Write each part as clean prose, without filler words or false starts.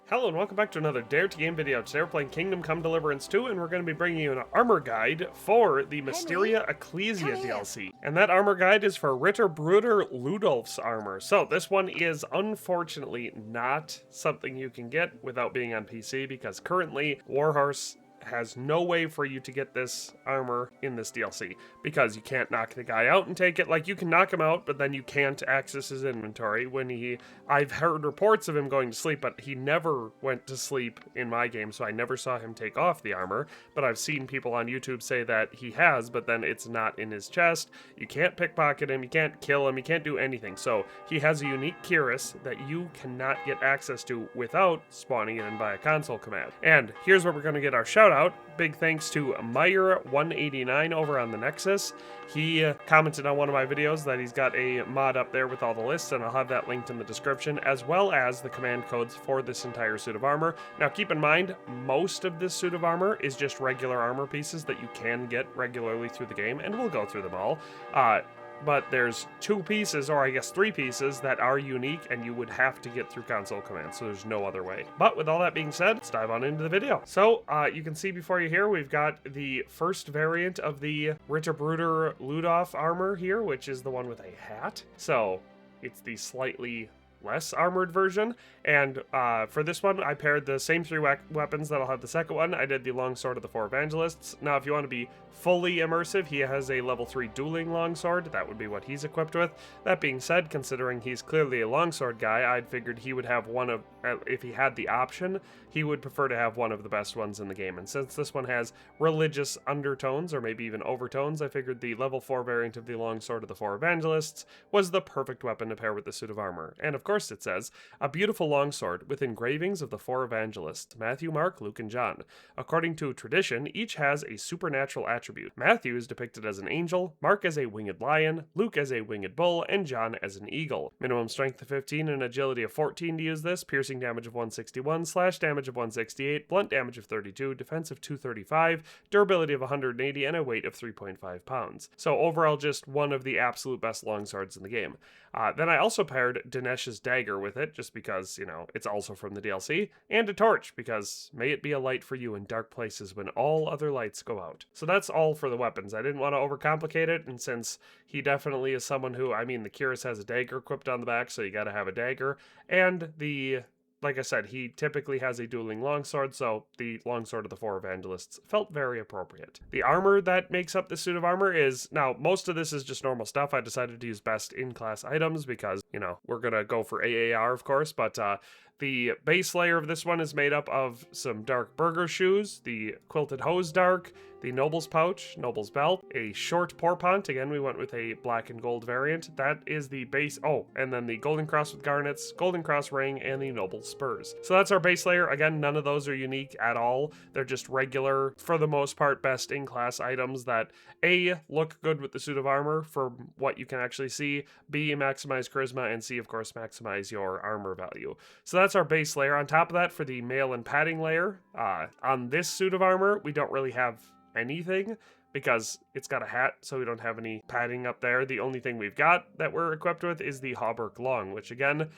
Hello and welcome back to another Dare to Game video. Today we're playing Kingdom Come Deliverance 2 and we're going to be bringing you an armor guide for the Mysteria Ecclesiae DLC. And that armor guide is for Ritterbruder Ludolf's armor. So this one is unfortunately not something you can get without being on PC because currently Warhorse has no way for you to get this armor in this DLC because you can't knock the guy out and take it. Like, you can knock him out, but then you can't access his inventory when I've heard reports of him going to sleep, but he never went to sleep in my game, so I never saw him take off the armor, but I've seen people on YouTube say that he has, but then it's not in his chest. You can't pickpocket him, you can't kill him, you can't do anything. So he has a unique cuirass that you cannot get access to without spawning it in by a console command. And here's where we're going to get our shout out. Big thanks to Meyer189 over on the Nexus. He commented on one of my videos that he's got a mod up there with all the lists, and I'll have that linked in the description, as well as the command codes for this entire suit of armor. Now keep in mind, most of this suit of armor is just regular armor pieces that you can get regularly through the game, and we'll go through them all. But there's two pieces, or I guess three pieces, that are unique and you would have to get through console commands, so there's no other way. But with all that being said, let's dive on into the video. So, you can see before you here, we've got the first variant of the Ritterbruder Ludolf armor here, which is the one with a hat. So, it's the slightly less armored version, and for this one I paired the same three weapons that I'll have the second one. I did the longsword of the four evangelists. Now if you want to be fully immersive, he has a level 3 dueling longsword. That would be what he's equipped with. That being said, considering he's clearly a longsword guy, I'd figured he would have one of, if he had the option, he would prefer to have one of the best ones in the game. And since this one has religious undertones, or maybe even overtones, I figured the level 4 variant of the longsword of the four evangelists was the perfect weapon to pair with the suit of armor. And of course it says, a beautiful longsword with engravings of the four evangelists, Matthew, Mark, Luke, and John. According to tradition, each has a supernatural attribute. Matthew is depicted as an angel, Mark as a winged lion, Luke as a winged bull, and John as an eagle. Minimum strength of 15 and agility of 14 to use this, piercing damage of 161, slash damage of 168, blunt damage of 32, defense of 235, durability of 180, and a weight of 3.5 pounds. So overall, just one of the absolute best longswords in the game. Then I also paired Dinesh's dagger with it, just because, you know, it's also from the DLC, and a torch, because may it be a light for you in dark places when all other lights go out. So that's all for the weapons. I didn't want to overcomplicate it, and since he definitely is someone who, I mean, the cuirass has a dagger equipped on the back, so you gotta have a dagger, and like I said, he typically has a dueling longsword, so the longsword of the four evangelists felt very appropriate. The armor that makes up the suit of armor is, now, most of this is just normal stuff. I decided to use best in-class items because, you know, we're gonna go for AAR, of course, but the base layer of this one is made up of some dark burger shoes, the quilted hose dark, the noble's pouch, noble's belt, a short pourpont. Again, we went with a black and gold variant. That is the base. Oh, and then the golden cross with garnets, golden cross ring, and the noble spurs. So that's our base layer. Again, none of those are unique at all. They're just regular, for the most part, best in-class items that A, look good with the suit of armor for what you can actually see, B, maximize charisma, and C, of course, maximize your armor value. So that's our base layer. On top of that, for the mail and padding layer, on this suit of armor, we don't really have anything because it's got a hat, so we don't have any padding up there. The only thing we've got that we're equipped with is the hauberk long, which again,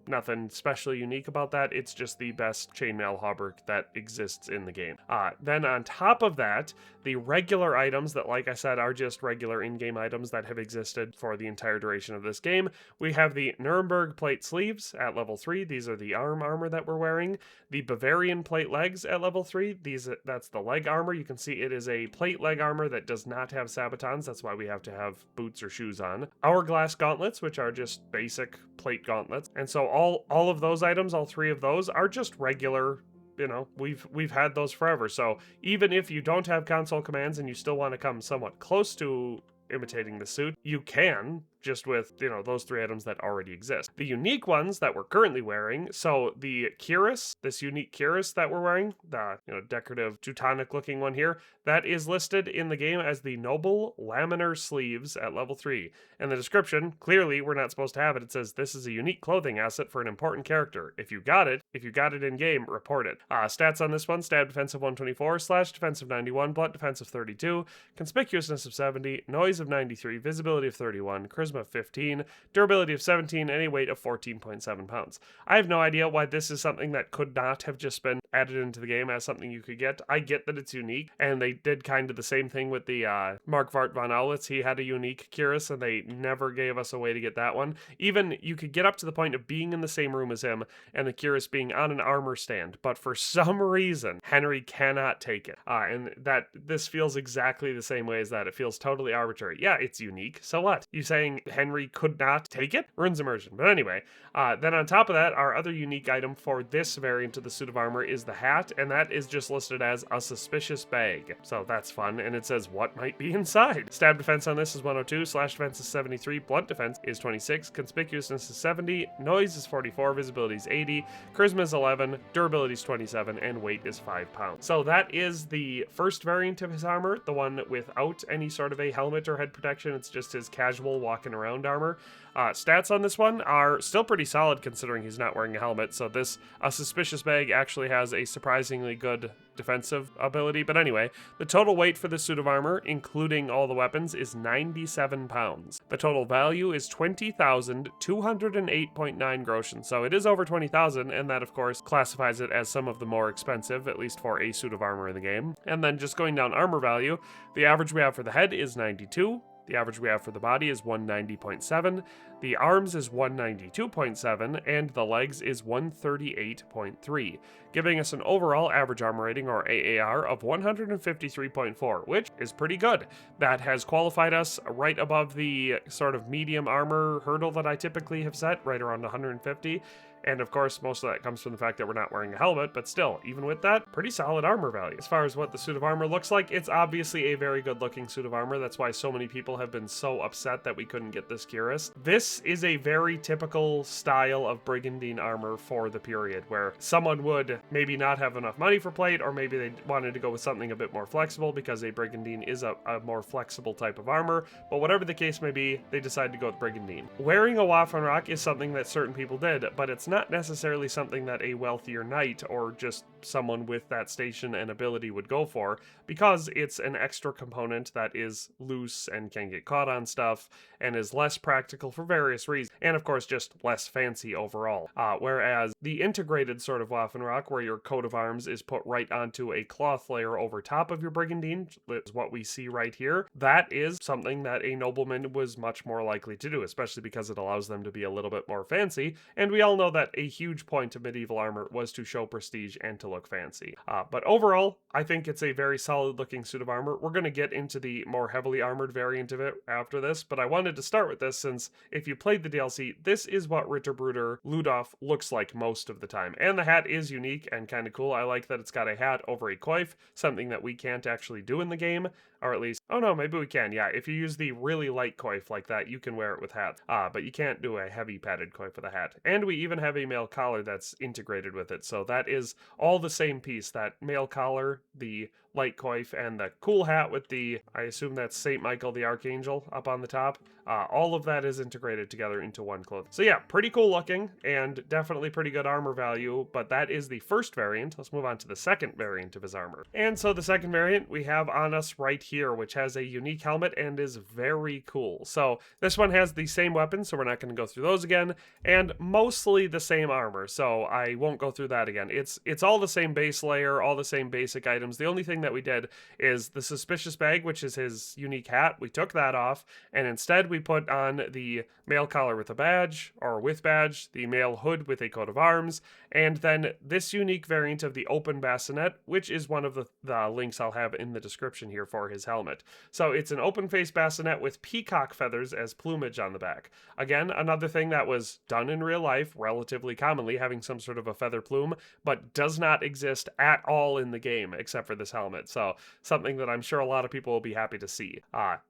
nothing specially unique about that. It's just the best chainmail hauberk that exists in the game. Then on top of that, the regular items that, like I said, are just regular in-game items that have existed for the entire duration of this game. We have the Nuremberg plate sleeves at level 3. These are the armor that we're wearing. The Bavarian plate legs at level 3. That's the leg armor. You can see it is a plate leg armor that does not have sabatons. That's why we have to have boots or shoes on. Hourglass gauntlets, which are just basic plate gauntlets. And so all of those items, all three of those, are just regular. You know, we've had those forever. So even if you don't have console commands and you still want to come somewhat close to imitating the suit, you can, just with, you know, those three items that already exist. The unique ones that we're currently wearing, so the cuirass, this unique cuirass that we're wearing, the, you know, decorative Teutonic looking one here, that is listed in the game as the noble laminar sleeves at level 3. And the description, clearly we're not supposed to have it. It says, this is a unique clothing asset for an important character. If you got it in game, report it. Stats on this one, stab defense of 124, slash defense of 91, blunt defense of 32, conspicuousness of 70, noise of 93, visibility of 31, charisma charisma 15, durability of 17, and a weight of 14.7 pounds. I have no idea why this is something that could not have just been added into the game as something you could get. I get that it's unique, and they did kind of the same thing with the Markvart von Aulitz. He had a unique cuirass, and they never gave us a way to get that one. Even you could get up to the point of being in the same room as him, and the cuirass being on an armor stand, but for some reason, Henry cannot take it. And that this feels exactly the same way as that. It feels totally arbitrary. Yeah, it's unique. So what? You saying Henry could not take it? Runes immersion. But anyway, then on top of that, our other unique item for this variant of the suit of armor is the hat, and that is just listed as a suspicious bag. So that's fun, and it says what might be inside. Stab defense on this is 102, slash defense is 73, blunt defense is 26, conspicuousness is 70, noise is 44, visibility is 80, charisma is 11, durability is 27, and weight is 5 pounds. So that is the first variant of his armor, the one without any sort of a helmet or head protection. It's just his casual walking around armor. Stats on this one are still pretty solid considering he's not wearing a helmet, so this suspicious bag actually has a surprisingly good defensive ability. But anyway, the total weight for this suit of armor, including all the weapons, is 97 pounds. The total value is 20,208.9 groschen, so it is over 20,000, and that of course classifies it as some of the more expensive, at least for a suit of armor in the game. And then just going down armor value, the average we have for the head is 92, the average we have for the body is 190.7, the arms is 192.7, and the legs is 138.3, giving us an overall average armor rating, or AAR, of 153.4, which is pretty good. That has qualified us right above the sort of medium armor hurdle that I typically have set, right around 150. And of course, most of that comes from the fact that we're not wearing a helmet, but still, even with that, pretty solid armor value. As far as what the suit of armor looks like, it's obviously a very good looking suit of armor. That's why so many people have been so upset that we couldn't get this cuirass. This is a very typical style of Brigandine armor for the period, where someone would maybe not have enough money for plate, or maybe they wanted to go with something a bit more flexible, because a Brigandine is a more flexible type of armor. But whatever the case may be, they decided to go with Brigandine. Wearing a Waffenrock is something that certain people did, but it's not necessarily something that a wealthier knight or just someone with that station and ability would go for, because it's an extra component that is loose and can get caught on stuff and is less practical for various reasons, and of course just less fancy overall. Whereas the integrated sort of Waffenrock, where your coat of arms is put right onto a cloth layer over top of your Brigandine, is what we see right here, that is something that a nobleman was much more likely to do, especially because it allows them to be a little bit more fancy, and we all know that a huge point of medieval armor was to show prestige and to look fancy. But overall, I think it's a very solid looking suit of armor. We're going to get into the more heavily armored variant of it after this, but I wanted to start with this since if you played the DLC, this is what Ritterbruder Ludolf looks like most of the time. And the hat is unique and kind of cool. I like that it's got a hat over a coif, something that we can't actually do in the game, or at least, oh no, maybe we can. Yeah, if you use the really light coif like that, you can wear it with hat. But you can't do a heavy padded coif with a hat. And we even have a male collar that's integrated with it. So that is all the same piece, that male collar, the light coif, and the cool hat with the, I assume that's St. Michael the Archangel up on the top. All of that is integrated together into one cloth. So yeah, pretty cool looking and definitely pretty good armor value, but that is the first variant. Let's move on to the second variant of his armor. And so the second variant we have on us right here, which has a unique helmet and is very cool. So this one has the same weapons, so we're not going to go through those again, and mostly the same armor, so I won't go through that again. It's all the same base layer, all the same basic items. The only thing that we did is the suspicious bag, which is his unique hat. We took that off, and instead we put on the male collar with a badge, or with badge, the male hood with a coat of arms, and then this unique variant of the open Bascinet, which is one of the links I'll have in the description here for his helmet. So it's an open face Bascinet with peacock feathers as plumage on the back. Again, another thing that was done in real life relatively commonly, having some sort of a feather plume, but does not exist at all in the game except for this helmet. So something that I'm sure a lot of people will be happy to see.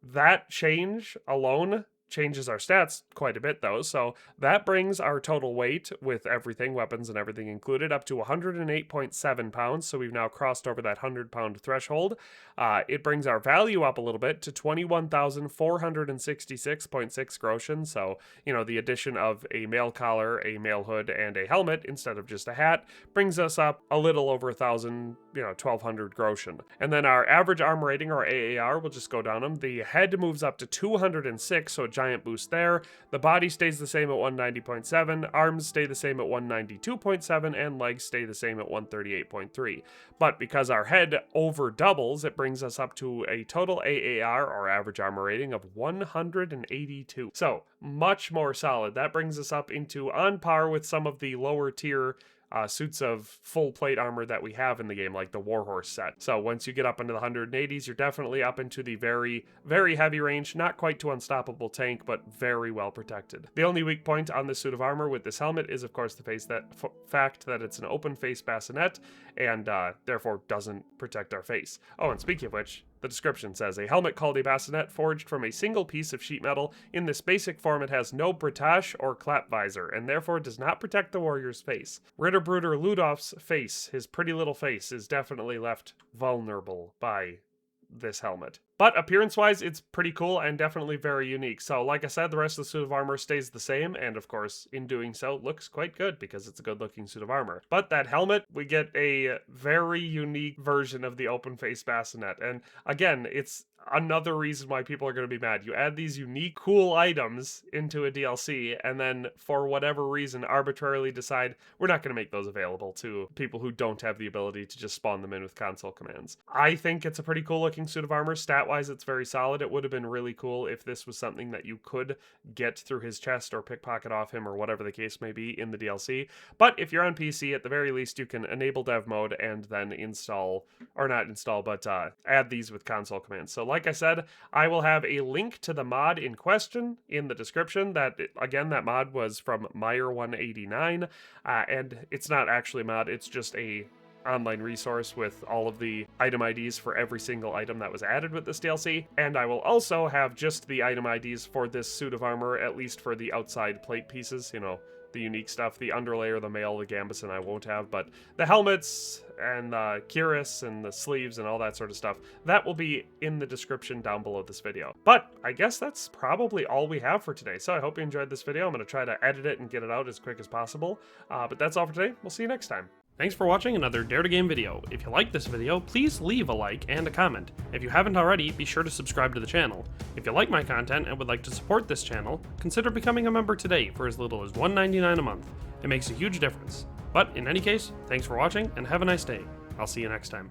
That change alone changes our stats quite a bit though, so that brings our total weight with everything, weapons and everything included, up to 108.7 pounds, so we've now crossed over that 100-pound threshold. It brings our value up a little bit to 21,466.6 groschen, so, you know, the addition of a male collar, a male hood, and a helmet instead of just a hat brings us up a little over 1,000, 1,200 groschen. And then our average armor rating, or AAR, will just go down them. The head moves up to 206, so it giant boost there. The body stays the same at 190.7, arms stay the same at 192.7, and legs stay the same at 138.3. But because our head over doubles, it brings us up to a total AAR, or average armor rating, of 182. So, much more solid. That brings us up into on par with some of the lower tier suits of full plate armor that we have in the game, like the Warhorse set. So once you get up into the 180s, you're definitely up into the very, very heavy range, not quite to unstoppable tank, but very well protected. The only weak point on this suit of armor with this helmet is, of course, the fact that it's an open face bassinet, and therefore doesn't protect our face. Oh, and speaking of which, the description says, a helmet called a bassinet forged from a single piece of sheet metal. In this basic form, it has no bretache or clap visor, and therefore does not protect the warrior's face. Ritterbruder Ludolf's face, his pretty little face, is definitely left vulnerable by this helmet. But appearance-wise, it's pretty cool and definitely very unique. So like I said, the rest of the suit of armor stays the same, and of course, in doing so, looks quite good because it's a good-looking suit of armor. But that helmet, we get a very unique version of the open-face bassinet. And again, it's another reason why people are going to be mad. You add these unique, cool items into a DLC, and then for whatever reason, arbitrarily decide we're not going to make those available to people who don't have the ability to just spawn them in with console commands. I think it's a pretty cool-looking suit of armor. Stat-wise, it's very solid. It would have been really cool if this was something that you could get through his chest or pickpocket off him or whatever the case may be in the DLC. But if you're on PC, at the very least, you can enable dev mode and then install, or not install, but add these with console commands. So like I said, I will have a link to the mod in question in the description. That mod was from Meyer189, and it's not actually a mod, it's just a online resource with all of the item IDs for every single item that was added with this DLC. And I will also have just the item IDs for this suit of armor, at least for the outside plate pieces, you know, the unique stuff. The underlayer, the mail, the gambeson I won't have, but the helmets and the cuirass and the sleeves and all that sort of stuff, that will be in the description down below this video. But I guess that's probably all we have for today. So I hope you enjoyed this video. I'm going to try to edit it and get it out as quick as possible. But that's all for today. We'll see you next time. Thanks for watching another Dare to Game video. If you liked this video, please leave a like and a comment. If you haven't already, be sure to subscribe to the channel. If you like my content and would like to support this channel, consider becoming a member today for as little as $1.99 a month. It makes a huge difference. But in any case, thanks for watching and have a nice day. I'll see you next time.